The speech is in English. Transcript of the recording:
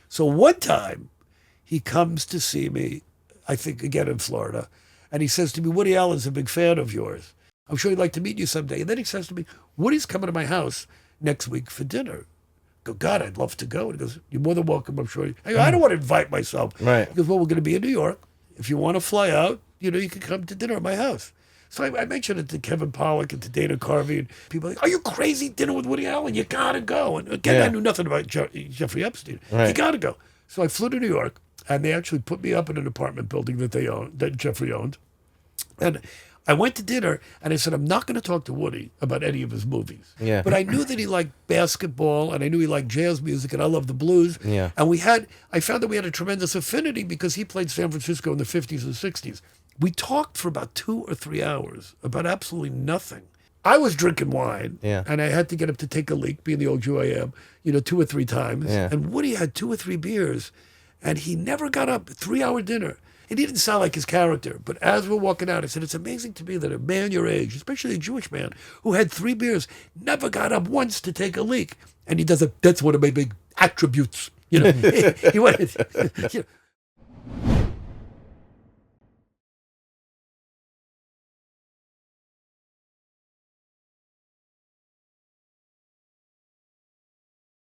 So one time, he comes to see me, I think again in Florida, and he says to me, Woody Allen's a big fan of yours. I'm sure he'd like to meet you someday. And then he says to me, Woody's coming to my house next week for dinner. I go, God, I'd love to go. And he goes, you're more than welcome, I'm sure. I go, I don't want to invite myself. Right. He goes, well, we're going to be in New York. If you want to fly out, you can come to dinner at my house. So I mentioned it to Kevin Pollak and to Dana Carvey, and people are like, are you crazy? Dinner with Woody Allen? You got to go. And again, I knew nothing about Jeffrey Epstein. Right. You got to go. So I flew to New York, and they actually put me up in an apartment building that Jeffrey owned. And I went to dinner, and I said, I'm not going to talk to Woody about any of his movies. Yeah. But I knew that he liked basketball, and I knew he liked jazz music, and I loved the blues. Yeah. And I found that we had a tremendous affinity because he played San Francisco in the 50s and 60s. We talked for about 2 or 3 hours about absolutely nothing. I was drinking wine, and I had to get up to take a leak, being the old Jew I am, 2 or 3 times. Yeah. And Woody had 2 or 3 beers, and he never got up. 3-hour dinner. It didn't sound like his character, but as we're walking out, I said, it's amazing to me that a man your age, especially a Jewish man, who had 3 beers, never got up once to take a leak. And he does it. That's one of my big attributes. He wanted,